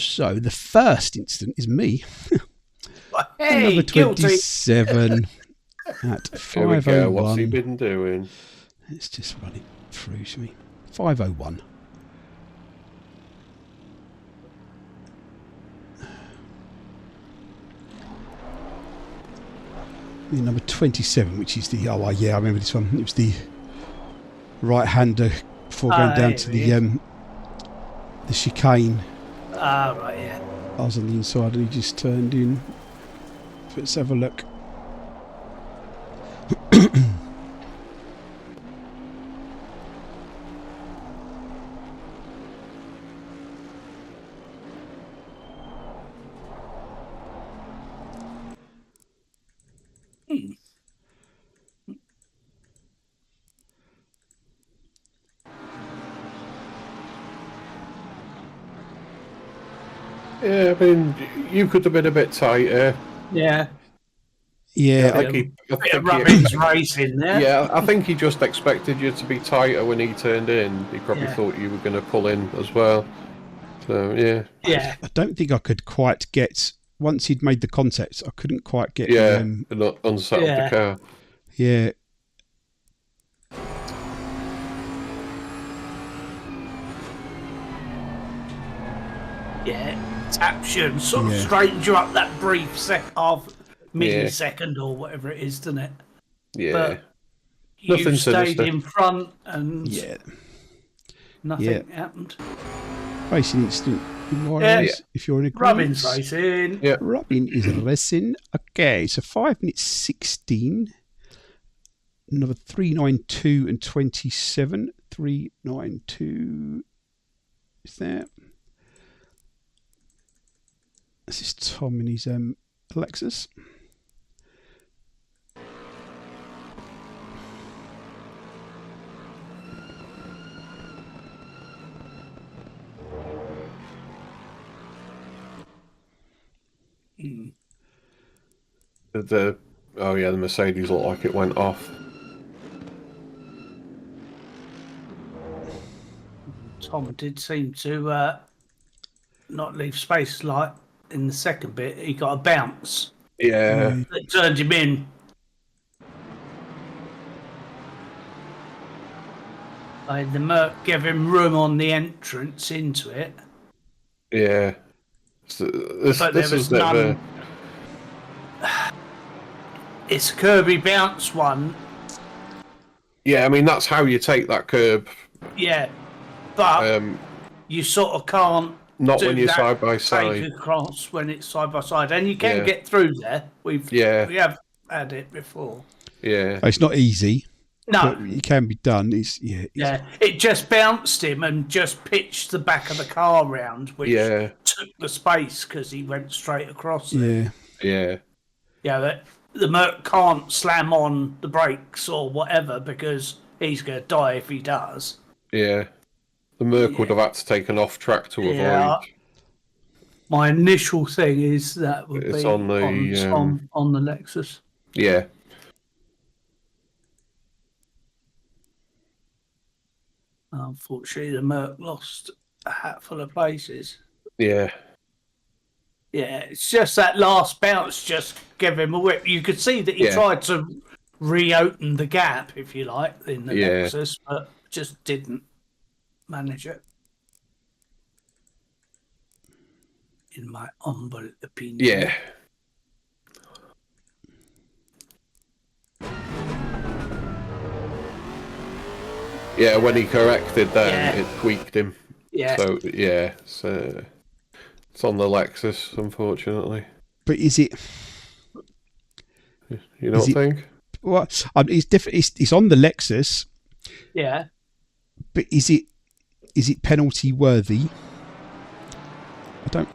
So the first incident is me. Hey, number guilty. 27 at 5:01. What's he been doing? Let's just run it through, shall we? 5:01. Number 27, which is the I remember this one. It was the right-hander before going down to the chicane. Right, yeah. I was on the inside and he just turned in. Let's have a look. Yeah, I mean, you could have been a bit tighter. Yeah. Yeah, I think Robin's racing there. Yeah, I think he just expected you to be tighter when he turned in. He probably thought you were going to pull in as well. So, yeah. Yeah. I don't think I could quite get, once he'd made the contact, I couldn't quite get not unsettled the car. Yeah. Yeah, taps you and sort of straightens you up that brief millisecond or whatever it is, doesn't it? Yeah. But Nothing you stayed sinister. in front and nothing Yeah. happened. Racing incident in my eyes, if you're in agreement. Robin's racing. Yeah. Robin is racing. Okay, so 5 minutes 16. Another 3:92 and 27. 3:92 is there. This is Tom and his Lexus. The Mercedes looked like it went off. Tom did seem to not leave space like in the second bit. He got a bounce. Yeah. That turned him in. The Merc gave him room on the entrance into it. Yeah. So But there was none. It's a Kirby bounce one. Yeah, I mean, that's how you take that curb. Yeah. But you sort of can't. Not when you're side by side. Take across when it's side by side, and you can get through there. We have had it before. Yeah, it's not easy. No, but it can be done. It just bounced him and just pitched the back of the car round, which took the space because he went straight across there. Yeah. The Merc can't slam on the brakes or whatever because he's going to die if he does. Yeah. The Merc would have had to take an off track to avoid. My initial thing is that would be on the Lexus. Yeah. Unfortunately, the Merc lost a hatful of places. Yeah. Yeah, it's just that last bounce just gave him a whip. You could see that he tried to reopen the gap, if you like, in the Lexus, but just didn't manage it. In my humble opinion. Yeah. Yeah, when he corrected that, it tweaked him. Yeah. So, it's on the Lexus, unfortunately. But is it... You don't think? Well, it's different. It's on the Lexus. Yeah. But is it penalty worthy? I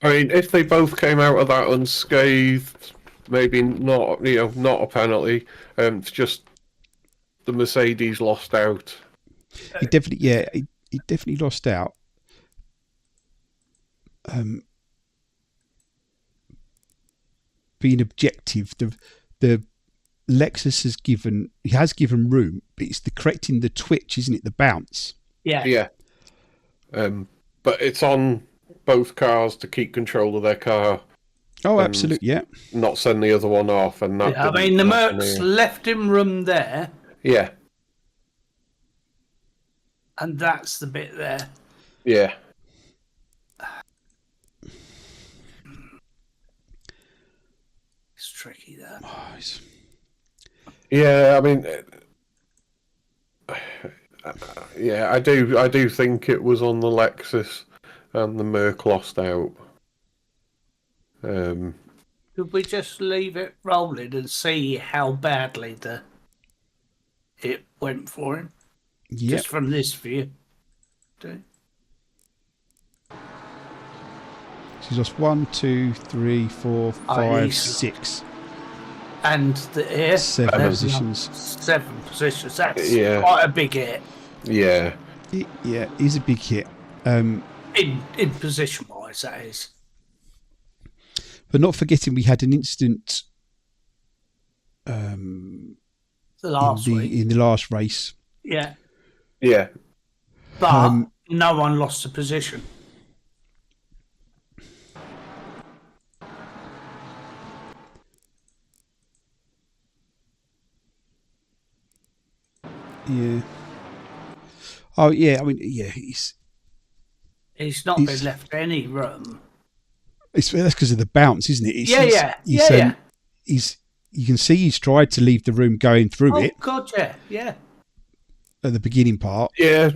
mean, if they both came out of that unscathed, maybe not. Not a penalty. It's just the Mercedes lost out. He definitely lost out. Being objective, the Lexus has given room, but it's the correcting the twitch, isn't it? The bounce. Yeah. Yeah. but it's on both cars to keep control of their car. Oh, absolutely, yeah. Not send the other one off, and that. Yeah, I mean, the Mercs left him room there. Yeah. And that's the bit there. Yeah. It's tricky, that. Oh, yeah, I mean, yeah, I do think it was on the Lexus, and the Merc lost out. Could we just leave it rolling and see how badly it went for him? Yep. Just from this view. She's lost 1, 2, 3, 4, 5, 6. And the air. 7 positions. 7 positions. That's quite a big hit. Yeah. Yeah, he's a big hit. In position wise, that is. But not forgetting, we had an incident the last week. In the last race. Yeah. Yeah. But no one lost a position. Yeah. Oh, yeah. I mean, yeah. He's not been left any room. That's because of the bounce, isn't it? Yeah. You can see he's tried to leave the room going through it. Oh, God, yeah. At the beginning part. Yeah.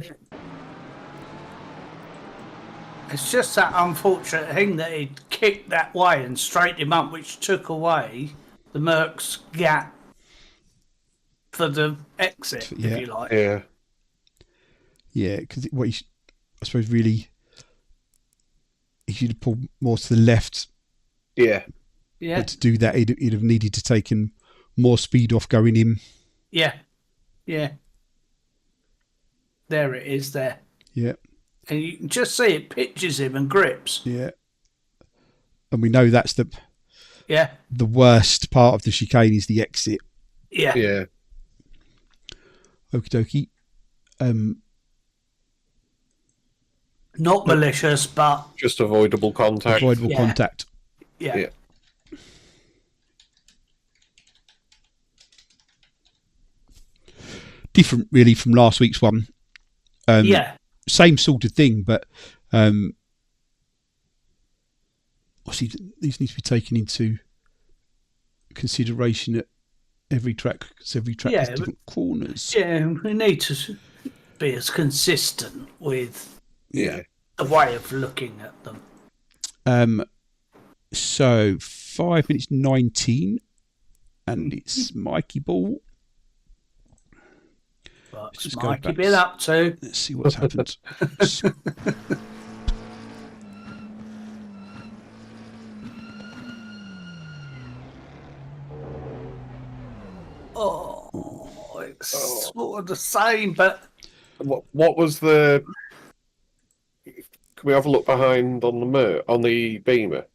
It's just that unfortunate thing that he kicked that way and straightened him up, which took away the Merc's gap for the exit, if you like. Yeah. Yeah, because I suppose really, he should have pulled more to the left. Yeah. Yeah. But to do that, he'd have needed to take more speed off going in. Yeah. Yeah. There it is there. Yeah. And you can just see it pitches him and grips. Yeah. And we know that's the worst part of the chicane is the exit. Yeah. Yeah. Okie dokie. Not malicious, but just avoidable contact. Avoidable contact. Yeah. Different, really, from last week's one. Same sort of thing, but obviously these need to be taken into consideration at every track, because every track has different corners. Yeah, we need to be as consistent with the way of looking at them. So 5 minutes 19, and it's Mikey Ball. What's Mikey been up to? Let's see what's happened. It's sort of the same, but what was the? Can we have a look behind on the Beamer,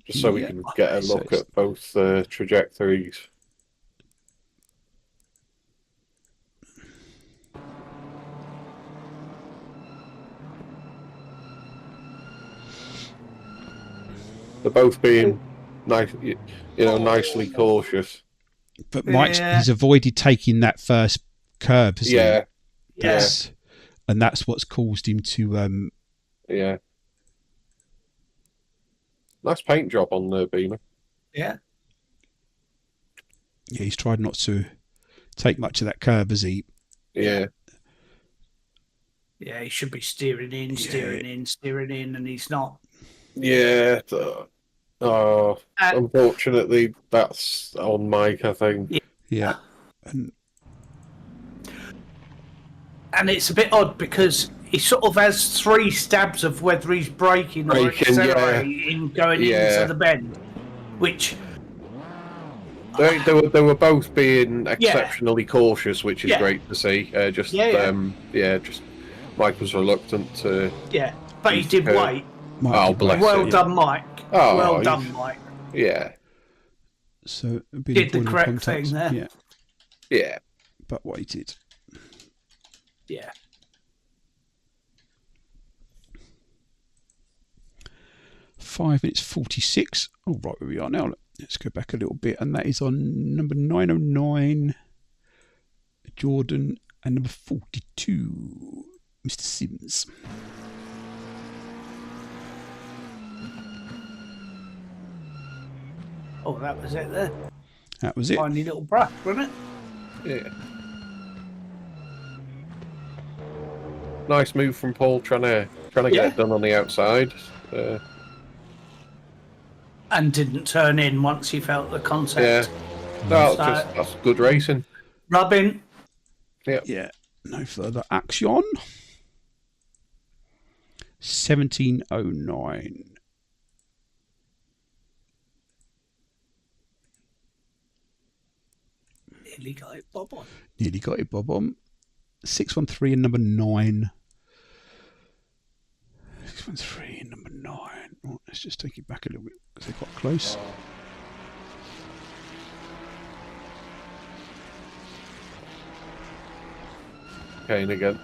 just so we can get a look at both trajectories? They're both being nice, nicely cautious. But he's avoided taking that first curb, hasn't he? Yes. And that's what's caused him to. Nice paint job on the Beamer. Yeah. Yeah, he's tried not to take much of that curb, has he? Yeah. Yeah, he should be steering in, and he's not. Yeah. Unfortunately, that's on Mike, I think. Yeah. And it's a bit odd because he sort of has 3 stabs of whether he's braking or accelerating going into the bend, which... They were both being exceptionally cautious, which is great to see. Just Mike was reluctant to... Yeah, but he did wait. Oh, bless well him. done, Mike. Oh, well done, Mike. Yeah. So did the correct thing there. Yeah. Yeah. But waited. Yeah. 25 minutes 46. Oh, right where we are now. Let's go back a little bit, and that is on number 909, Jordan, and number 42, Mr. Sims. Oh, that was it there. That was it. Tiny little brush, wasn't it? Yeah. Nice move from Paul, trying to get it done on the outside. And didn't turn in once he felt the contact. Yeah. No, that's good racing. Rubbing. Yeah. Yeah. No further action. 1709. Nearly got it bob on. Nearly got it bob on. 613 and number 9. 613 and number 9. Oh, let's just take it back a little bit because they're quite close. Kane again.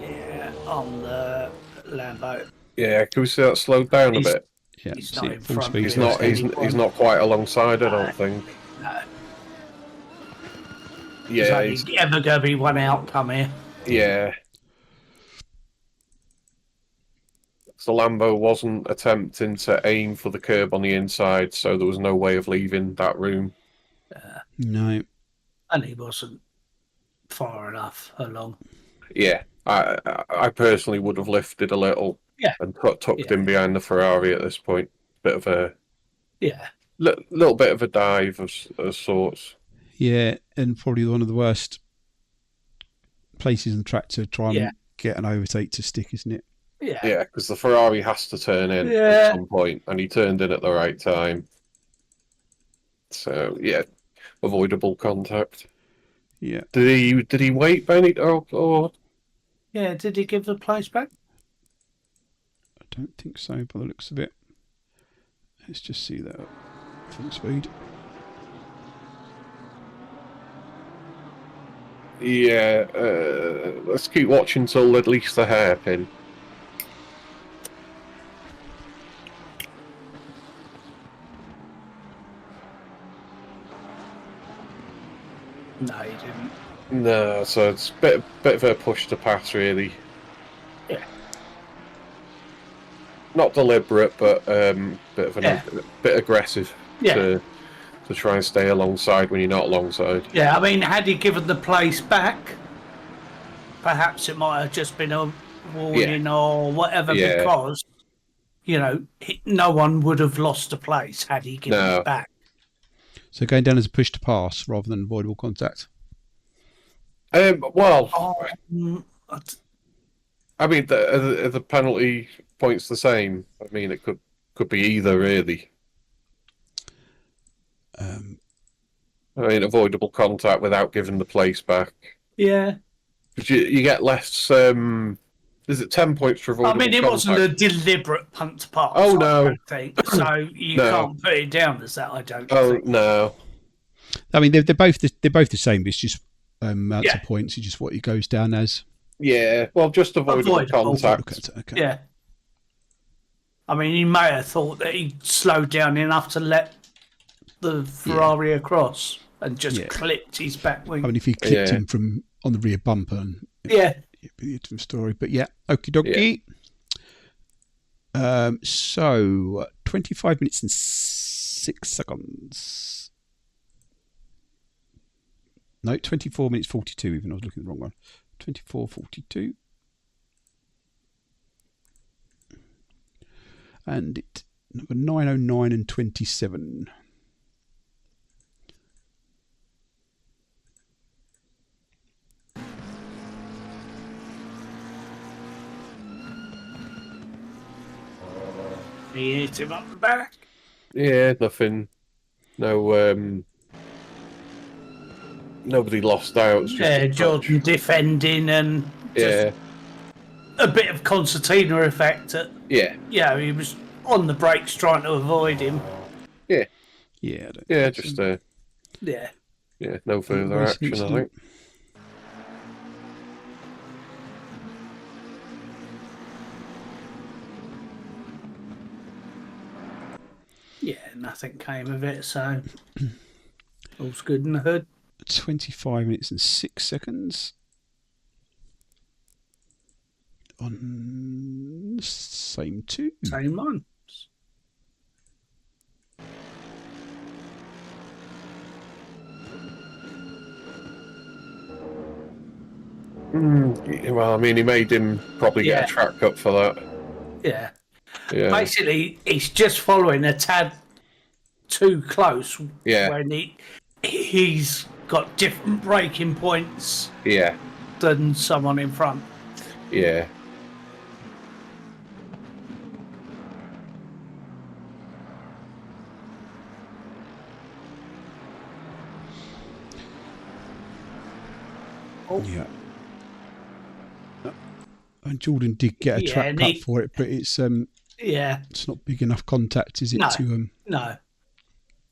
Yeah, on the Lambo. Yeah, can we see that slowed down a bit? Yeah, He's see not it in full front. speed. He's not quite alongside, I don't think. No. Yeah, There's only ever going to be one outcome here. yeah. The Lambo wasn't attempting to aim for the curb on the inside, so there was no way of leaving that room. No. And he wasn't far enough along. Yeah, I personally would have lifted a little and tucked in behind the Ferrari at this point. Bit of a little bit of a dive of sorts. Yeah, and probably one of the worst places in the track to try and get an overtake to stick, isn't it? Yeah, because the Ferrari has to turn in at some point, and he turned in at the right time. So avoidable contact. Yeah. Did he wait, Benny? Or yeah, did he give the place back? I don't think so, by the looks of it. Let's just see that full speed. Yeah, let's keep watching till at least the hairpin. No, he didn't. No, so it's a bit of a push to pass, really. Yeah. Not deliberate, but bit aggressive to try and stay alongside when you're not alongside. Yeah, I mean, had he given the place back, perhaps it might have just been a warning or whatever, because, no one would have lost a place had he given it back. So going down as a push to pass rather than avoidable contact? I mean, the penalty points the same. I mean, it could be either, really. I mean, avoidable contact without giving the place back. Yeah. But you get less. Is it 10 points for avoidable contact? I mean, it wasn't a deliberate punt to pass. Oh, no. So you can't put it down as that, I don't think. Oh, no. I mean, they're both the same, but it's just amounts of points. It's just what it goes down as. Yeah, well, just avoidable contact. Okay. Yeah. I mean, he may have thought that he slowed down enough to let the Ferrari across and just clipped his back wing. I mean, if he clipped him from on the rear bumper, it'd be a different story. But okie dokie. Yeah. So 25 minutes and 6 seconds. No, 24 minutes 42. Even I was looking at the wrong one. 24:42. And it number 909 and 27. He hit him up the back. Yeah, nothing. No, nobody lost out. Jordan defending and just a bit of concertina effect. He was on the brakes trying to avoid him. Yeah. Just no further action, I think. nothing came of it, so all's good in the hood. 25 minutes and 6 seconds. On same two. Same one. Well, I mean, he made him probably get a track cut for that. Yeah. Yeah. Basically, he's just following a tad too close. Yeah. When he's got different braking points. Yeah. Than someone in front. Yeah. Oh. Yeah. And Jordan did get a track cut for it, but it's it's not big enough contact, is it? No, to no.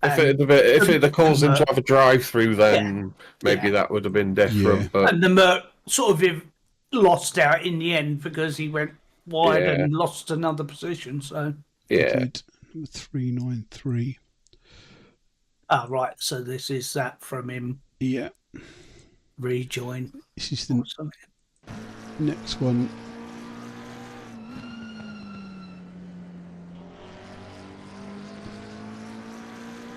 If it had caused him to have a drive-through, then maybe that would have been different. Yeah. But... And the Merc sort of lost out in the end because he went wide and lost another position. So yeah, 393. Oh, right. So this is that from him. Yeah. Rejoin. This is the next one.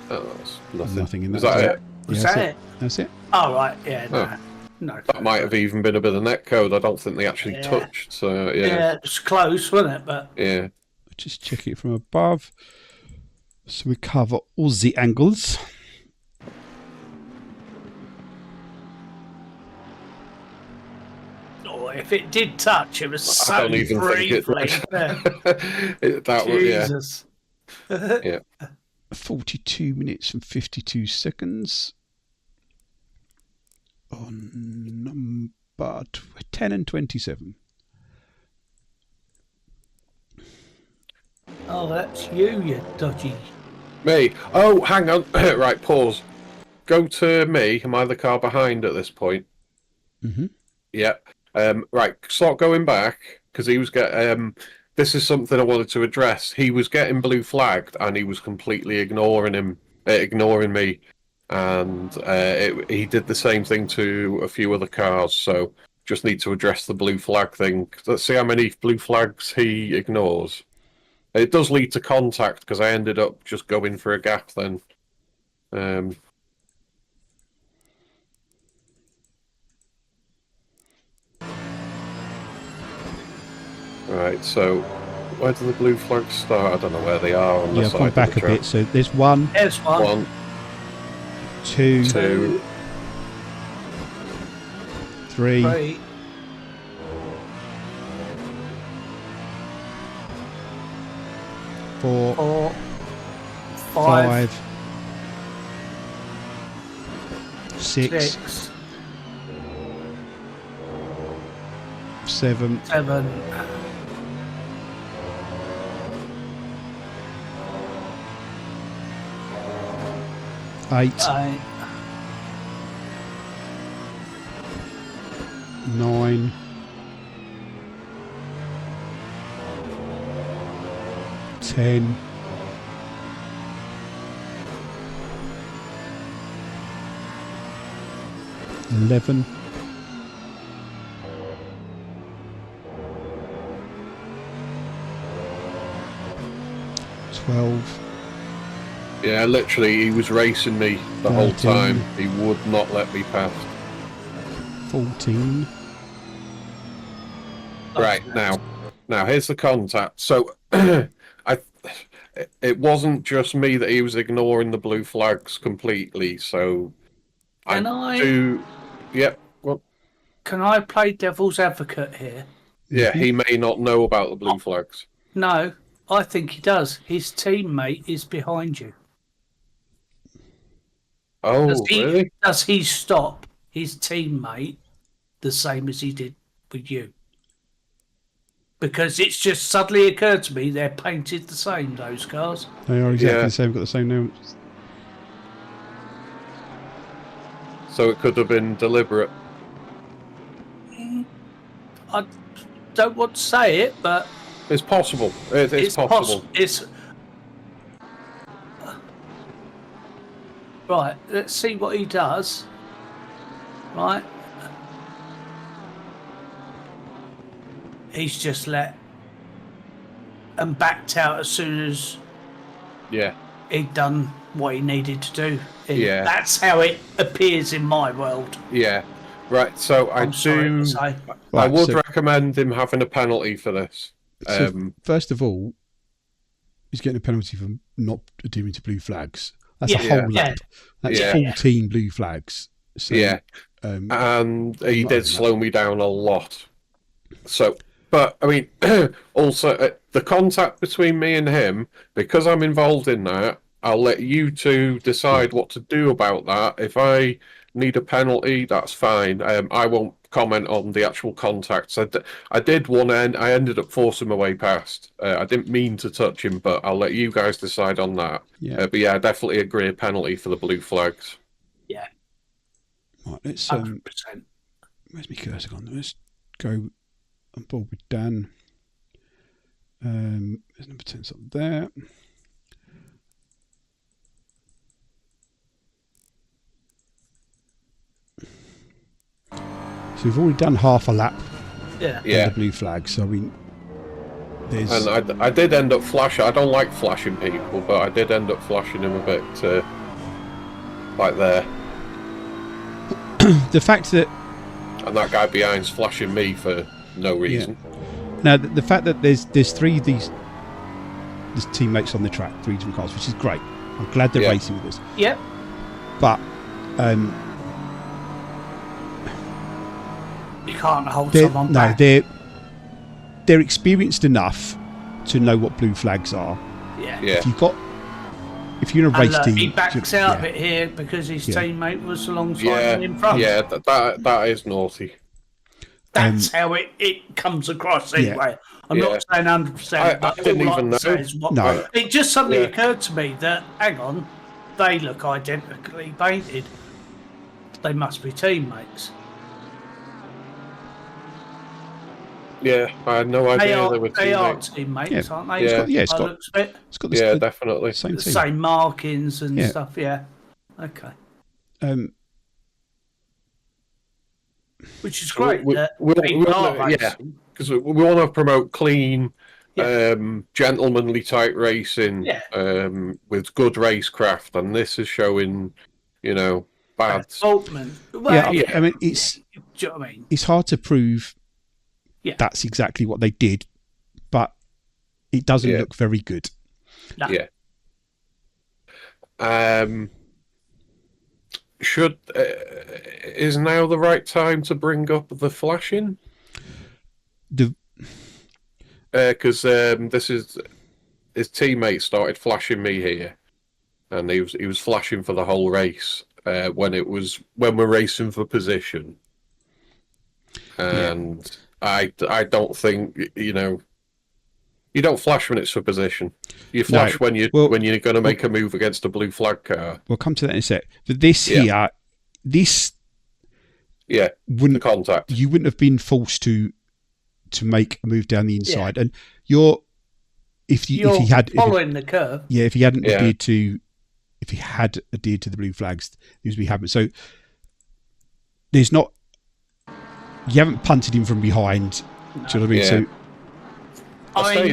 Oh, that's nothing in that. Is that it? Was that it? That's it. Oh, right. Yeah. No. That might have even been a bit of net code. I don't think they actually touched. So yeah, it's close, wasn't it? But yeah. Just check it from above. So we cover all the angles. Oh, if it did touch, it was so I don't even briefly. think that Jesus. was, yeah. 42 minutes and 52 seconds. On number 10 and 27. Oh, that's you dodgy. Me. Oh, hang on. Right, pause. Go to me. Am I the car behind at this point? Mm-hmm. Yeah. Right, start going back, because he was this is something I wanted to address. He was getting blue flagged, and he was completely ignoring me. And he did the same thing to a few other cars, so just need to address the blue flag thing. Let's see how many blue flags he ignores. It does lead to contact, because I ended up just going for a gap then. Right, so where do the blue flags start? I don't know where they are on the side. Yeah, come back a bit. So there's one. There's one. Two. 3. 4. 5. 6. 7. 8. 9. 10. 11. 12. Yeah, literally, he was racing me the 13. whole time. He would not let me pass. 14. Right, now here's the contact. So, it wasn't just me that he was ignoring the blue flags completely. So, Yep. Well, can I play devil's advocate here? Yeah, he may not know about the blue flags. No, I think he does. His teammate is behind you. Oh, really? Does he stop his teammate the same as he did with you? Because it's just suddenly occurred to me they're painted the same, those cars. They are exactly the same, got the same names. So it could have been deliberate. I don't want to say it, but it's possible. It's possible. Right, let's see what he does. Right. He's just let and backed out as soon as he'd done what he needed to do. That's how it appears in my world. Yeah. Right, so I would recommend him having a penalty for this. So first of all, he's getting a penalty for not adhering to blue flags. That's a whole lap. That's 14 blue flags. So, and he did slow me down a lot. So, but I mean, also the contact between me and him, because I'm involved in that, I'll let you two decide what to do about that. If I need a penalty, that's fine. I won't comment on the actual contacts. I did one end. I ended up forcing my way past. I didn't mean to touch him, but I'll let you guys decide on that. But yeah, I definitely agree a penalty for the blue flags. Yeah. Right, let's 100%. Where's my cursor gone? Let's go on board with Dan. There's number 10 up there. So we've already done half a lap. Yeah. The blue flag. So I mean, there's. And I did end up flashing. I don't like flashing people, but I did end up flashing him a bit, like there. The fact that. And that guy behind's flashing me for no reason. Yeah. Now the fact that there's three of these teammates on the track, 3 different cars, which is great. I'm glad they're racing with us. Yep. But. You can't hold someone back. No, they're experienced enough to know what blue flags are. Yeah. If you're in a race team, he backs out a bit here because his teammate was alongside him in front. Yeah, that is naughty. That's how it comes across anyway. I'm not saying 100%. I didn't even know. No. It just suddenly occurred to me that, hang on, they look identically painted. They must be teammates. Yeah, I had no idea they were teammates. They are teammates, aren't they? It's got the definitely same markings and stuff. Yeah, okay. Which is great. Because we want to promote clean, gentlemanly type racing, with good racecraft, and this is showing, bad. I mean, it's hard to prove. That's exactly what they did, but it doesn't look very good. No. Yeah. Is now the right time to bring up the flashing? Because his teammate started flashing me here, and he was flashing for the whole race when we're racing for position, and. I don't think you don't flash when it's for position. You flash when you're going to make a move against a blue flag car. We'll come to that in a sec. But this wouldn't contact. You wouldn't have been forced to make a move down the inside, and if he had following the curve. Yeah, if he hadn't adhered to the blue flags, these would be happening. So there's not. You haven't punted him from behind. No. Do you know what I mean? Yeah.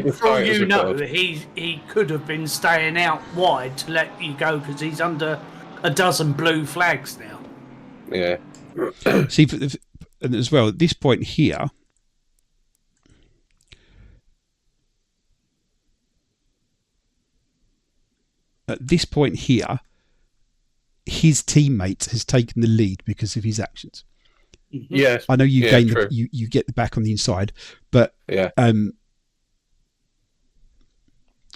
So, for all you know, he could have been staying out wide to let you go because he's under a dozen blue flags now. Yeah. See, and as well, at this point here, his teammate has taken the lead because of his actions. Yes, I know you gain you get the back on the inside, but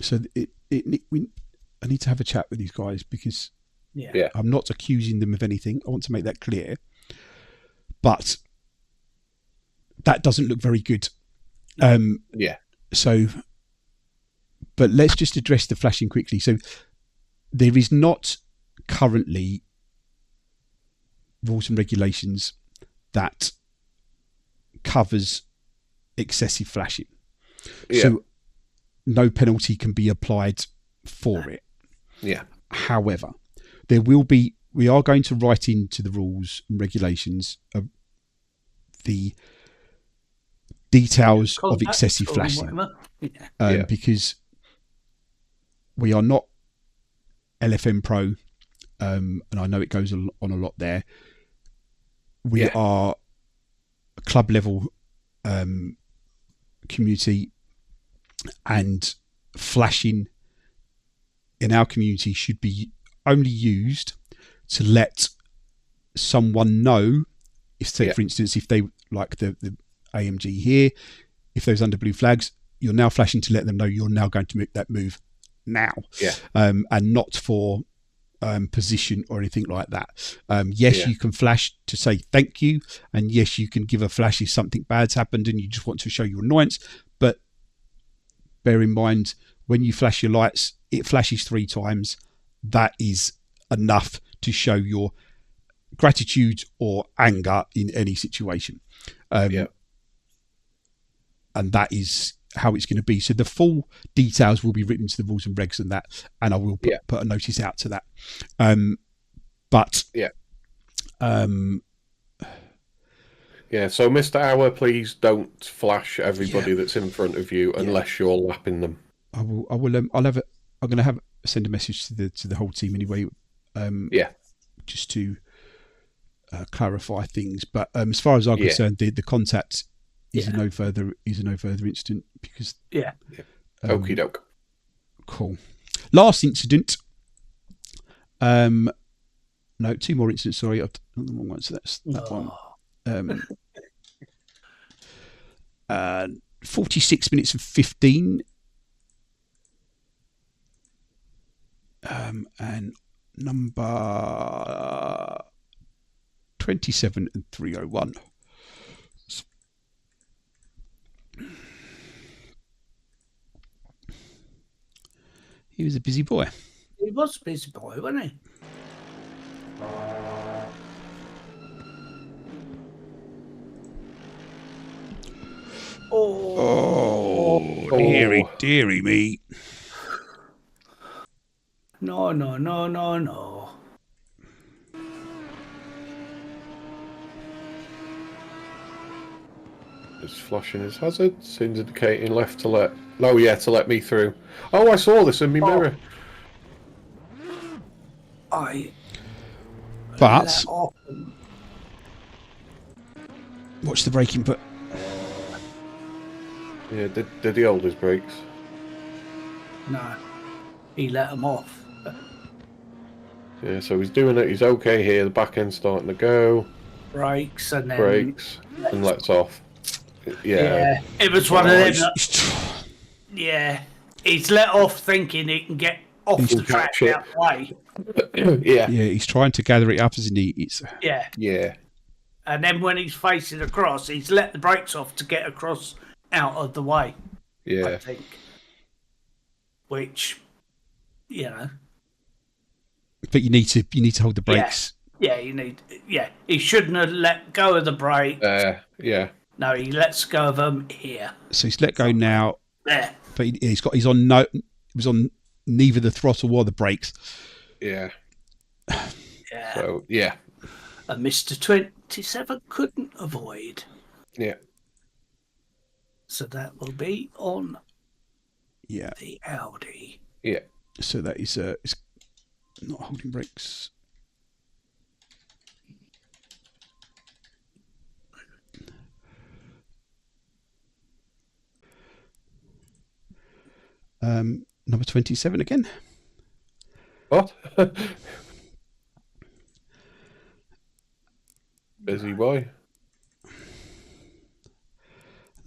so I need to have a chat with these guys because I'm not accusing them of anything. I want to make that clear, but that doesn't look very good. So, but let's just address the flashing quickly. So, there is not currently rules and regulations that covers excessive flashing. So no penalty can be applied for it. Yeah. However, we are going to write into the rules and regulations the details of excessive flashing, because we are not LFM Pro, and I know it goes on a lot there. We are a club level community, and flashing in our community should be only used to let someone know if, say, for instance, if they like the AMG here, if those under blue flags, you're now flashing to let them know you're now going to make that move now, and not for position or anything like that. You can flash to say thank you, and yes, you can give a flash if something bad's happened and you just want to show your annoyance, but bear in mind, when you flash your lights, it flashes 3 times. That is enough to show your gratitude or anger in any situation. And that is how it's going to be. So the full details will be written into the rules and regs and that, and I will put a notice out to that. So Mr. Hour, please don't flash everybody that's in front of you unless you're lapping them. I'm going to send a message to the whole team anyway. Just to clarify things. But as far as I'm concerned, the contact is a no further incident, because okie doke. Cool. Last incident. No, 2 more incidents. Sorry, I've done the wrong one. So that's that one. 46 minutes and 15. And number 27 and 301. He was a busy boy. He was a busy boy, wasn't he? Oh, dearie me. No. Just flashing his hazards, indicating left to let... to let me through. Oh, I saw this in my mirror. But watch the braking, but... Yeah, did he hold his brakes? No. He let them off. Yeah, so he's doing it. He's okay here. The back end's starting to go. Brakes and then... and lets off. Yeah. It was one of them. He's let off thinking he can get off the track that way. Yeah, he's trying to gather it up as he needs. Yeah. And then when he's facing across, he's let the brakes off to get across out of the way. Yeah. I think. Which, But you need to hold the brakes. He shouldn't have let go of the brake. No, he lets go of them here. So he's let go now. There. But he was on neither the throttle or the brakes. Yeah. So And Mr. 27 couldn't avoid. Yeah. So that will be on the Audi. Yeah. So that is it's not holding brakes. Number 27 again. What? Busy boy.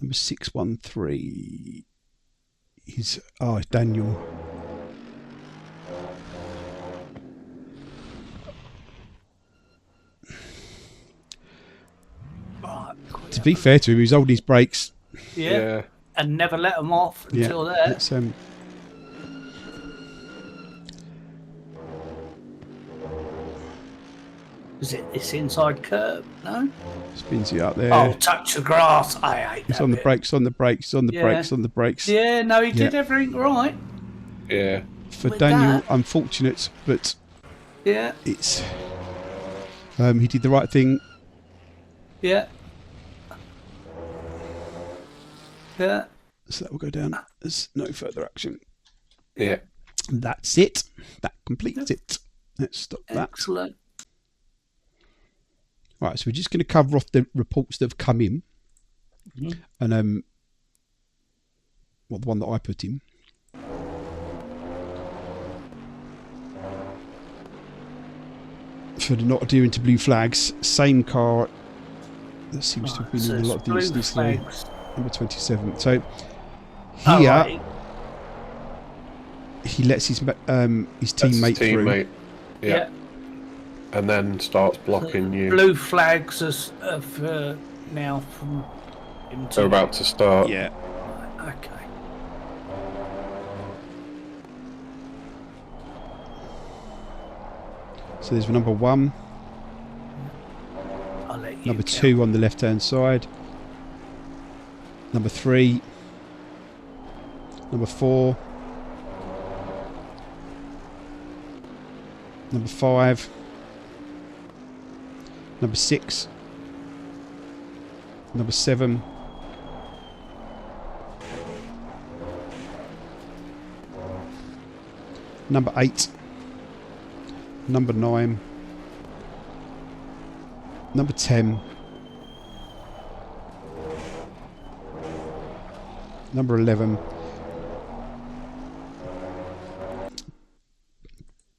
Number 613 is Daniel. To be fair to him, he's holding his brakes. Yeah. And never let them off until there. Is it this inside curb? No? Spins you out there. Oh, touch the grass. I hate He's on the brakes, on the brakes, on the brakes, on the brakes. Yeah, no, he did everything right. Yeah. For Daniel, unfortunate, but Yeah. It's he did the right thing. Yeah. Yeah. So that will go down as no further action. Yeah. That's it. That completes it. Let's stop that. Excellent. Right, so we're just going to cover off the reports that have come in. And well, the one that I put in. For the not adhering to blue flags, same car. That seems to have been in a lot of the instances. Number 27. So here he lets his teammate through. Yeah. And then starts blocking you. Blue flags are now from him. They're about to start. Yeah. Okay. So there's number 1. I'll let you Number count. 2 on the left-hand side. Number 3. Number 4. Number 5. Number 6. Number 7. Number 8. Number 9. Number 10. Number 11.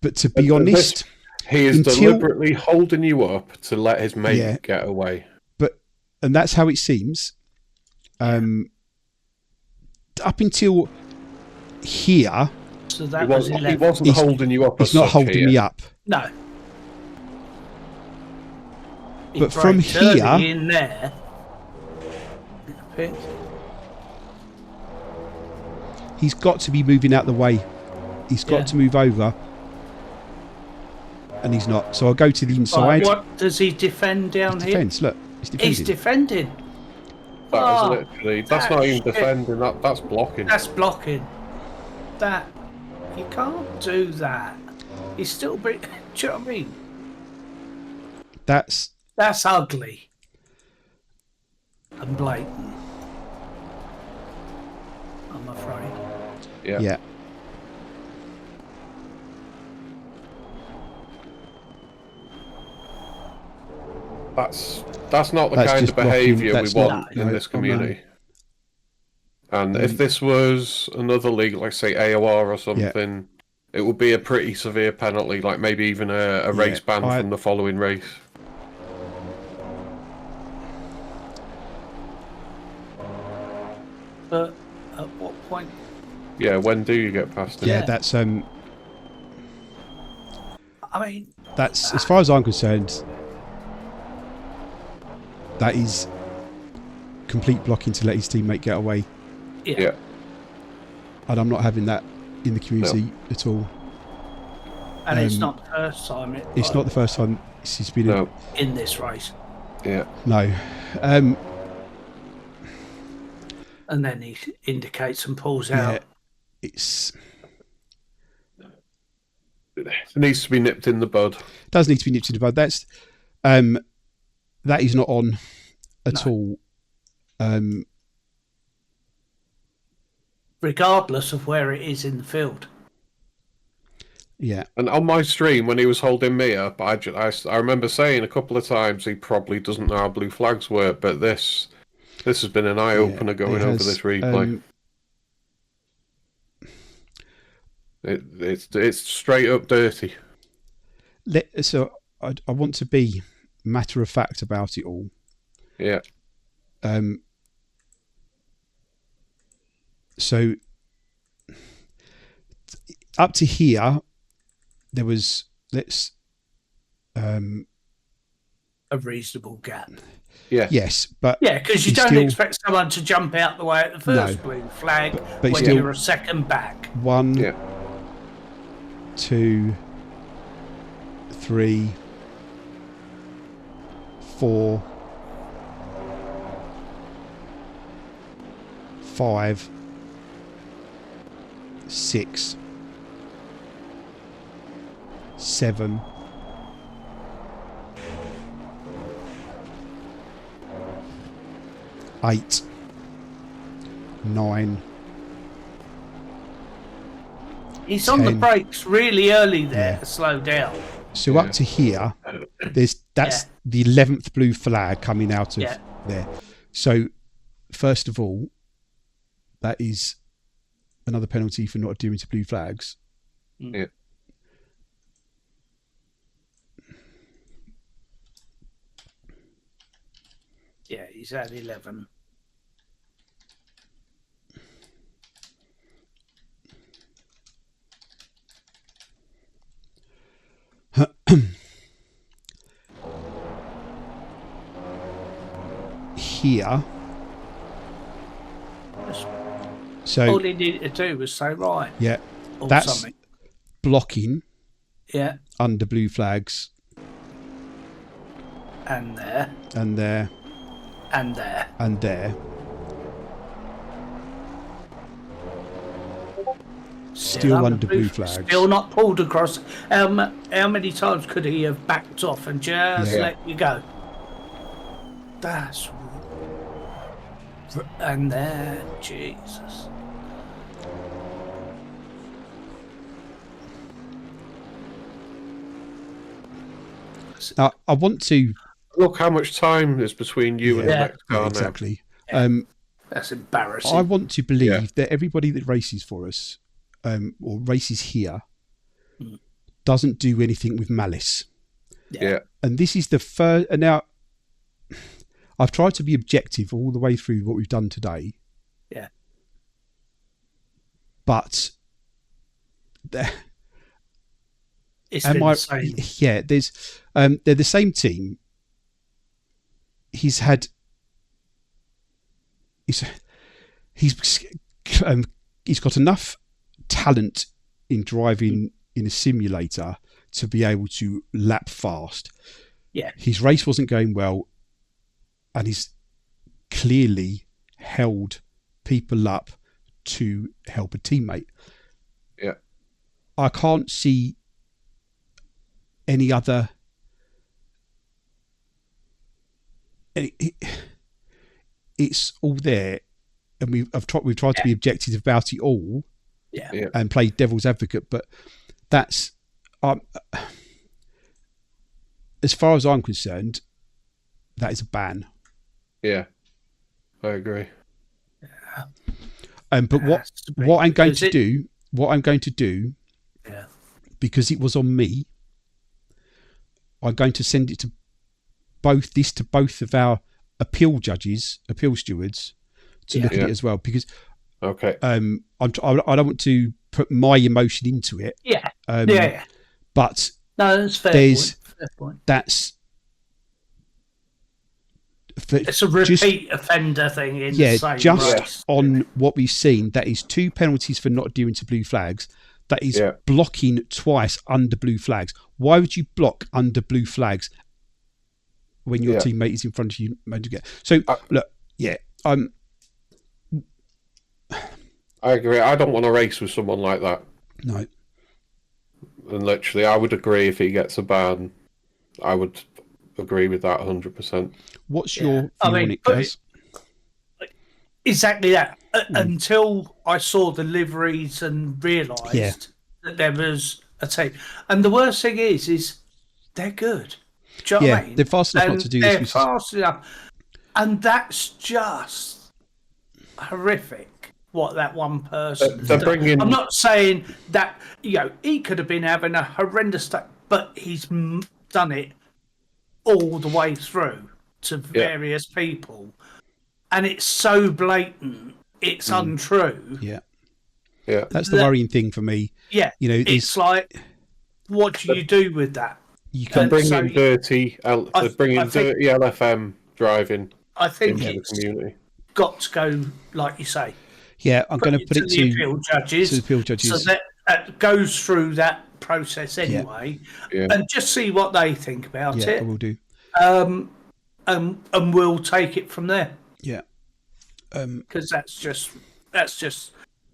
But to be honest, he is deliberately holding you up to let his mate get away. And that's how it seems. Up until here, so that he wasn't holding you up. He's not holding me up. No. But from here, in there, he's got to be moving out the way. He's got to move over. And he's not. So I'll go to the inside. What does he defend down here? Defends. Look, he's defending. That is literally. That's not even defending. That's blocking. That's blocking. That you can't do that. He's still. Do you know what I mean? That's ugly and blatant. I'm afraid. Yeah. That's not the kind of behaviour we want in this community. And if this was another league, like say AOR or something, it would be a pretty severe penalty, like maybe even a race ban from the following race. But at what point? Yeah, when do you get past it? Yeah, that's I mean, that's as far as I'm concerned. That is complete blocking to let his teammate get away. Yeah. And I'm not having that in the community at all. And it's not the first time. It's not the first time he's been in this race. Yeah. No. And then he indicates and pulls out. It needs to be nipped in the bud. Does need to be nipped in the bud. That's that is not on at all. Regardless of where it is in the field. Yeah. And on my stream, when he was holding me up, I remember saying a couple of times he probably doesn't know how blue flags work, but this has been an eye-opener going over this replay. It's straight up dirty. So I want to be matter of fact about it all. Yeah. So up to here, there was a reasonable gap. Yeah. Yes, but because you don't expect someone to jump out the way at the first blue flag but when you're a second back. 1, 2, 3, 4, 5, 6, 7, 8, 9. He's 10. on the brakes really early there Yeah. to slow down. So up to here, that's the 11th blue flag coming out of there. So first of all, that is another penalty for not adhering to blue flags. Yeah. Yeah, he's at 11. Here. So all he needed to do was say right. Yeah. Or That's something. Blocking. Yeah. Under blue flags. And there. And there. And there. And there. Still under blue flags. Still not pulled across. How many times could he have backed off and just let you go? That's... And there, Jesus. I want to... Look how much time is between you and the next car now. Exactly. That's embarrassing. I want to believe that everybody that races for us, or races here, doesn't do anything with malice. Yeah. And this is the first... And now, I've tried to be objective all the way through what we've done today. Yeah. But... It's been the same. Yeah, there's... they're the same team. He's got enough talent in driving in a simulator to be able to lap fast. Yeah. His race wasn't going well, and he's clearly held people up to help a teammate. Yeah. I can't see any other... It's all there, and we've tried to be objective about it all, and play devil's advocate. But that's as far as I'm concerned, that is a ban. Yeah, I agree. But what I'm going to do, because it was on me, I'm going to send it to both of our appeal stewards, to look at it as well, because I don't want to put my emotion into it. But no, that's fair. Fair point. That's it's a repeat offender thing. In the same race. On what we've seen, that is 2 penalties for not adhering to blue flags. That is blocking twice under blue flags. Why would you block under blue flags when your teammate is in front of you? So look, I agree. I don't want to race with someone like that. No. And literally, I would agree if he gets a ban. I would agree with that 100%. What's your view on it, guys? Exactly that. Until I saw the liveries and realised that there was a team. And the worst thing is they're good. Do you know what I mean? They're fast enough not to do this. They're fast enough. And that's just horrific what that one person has done. I'm not saying that, he could have been having a horrendous day, but he's done it all the way through to various people. And it's so blatant, it's untrue. Yeah. That's the worrying thing for me. Yeah. It's like, what do you do with that? You can bring in dirty LFM driving. I think into the community. Got to go, like you say. Yeah, I'm going to put it to the appeal judges. So that goes through that process anyway, and just see what they think about it. Yeah, I will do. And we'll take it from there. Yeah. Because that's just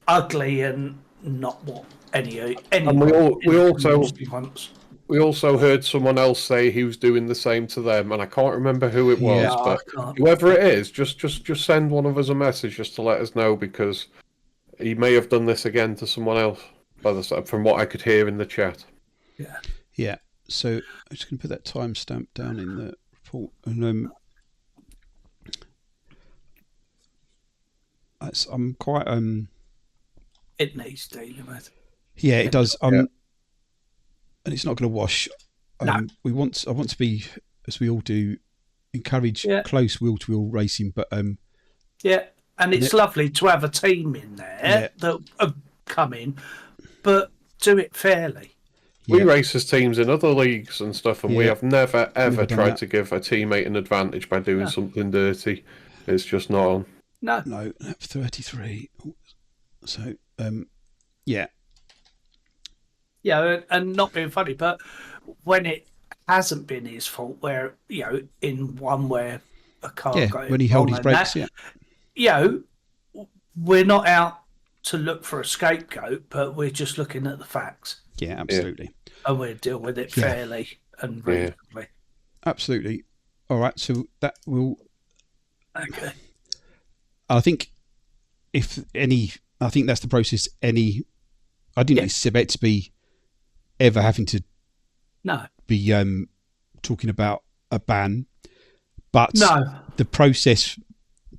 ugly and not what any and we also wants. we also heard someone else say he was doing the same to them, and I can't remember who it was, but whoever it is, just send one of us a message just to let us know, because he may have done this again to someone else, from what I could hear in the chat. Yeah. So I'm just going to put that timestamp down in the report, and I'm quite It needs dealing with. Yeah, it does. And it's not going to wash. No. I want to be, as we all do, encourage close wheel-to-wheel racing, but and it's lovely to have a team in there that have come in, but do it fairly. We race as teams in other leagues and stuff, and we have never ever tried to give a teammate an advantage by doing something dirty. It's just not on. No, 33. So, yeah, and not being funny, but when it hasn't been his fault, where in one where a car got when he held his brakes, we're not out to look for a scapegoat, but we're just looking at the facts. Yeah, absolutely. And we'll deal with it fairly and reasonably. Absolutely. All right, so that will. Okay. I think that's the process. I didn't expect to be ever having to be talking about a ban, but the process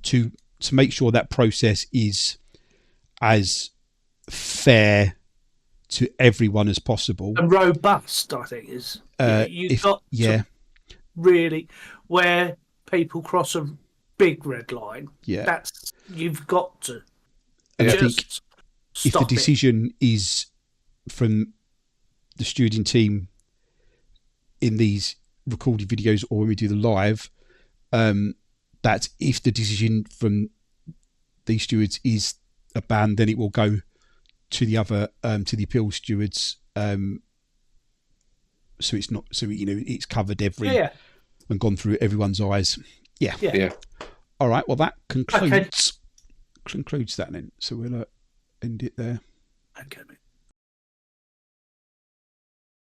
to make sure that process is as fair to everyone as possible and robust, I think is you've got to really, where people cross a big red line, that's you've got to. And I think if the decision is from the stewarding team in these recorded videos or when we do the live, that if the decision from these stewards is a ban, then it will go to the other to the appeal stewards. So it's not it's covered and gone through everyone's eyes. Yeah. All right. Well, that concludes that then. So we'll end it there. Okay.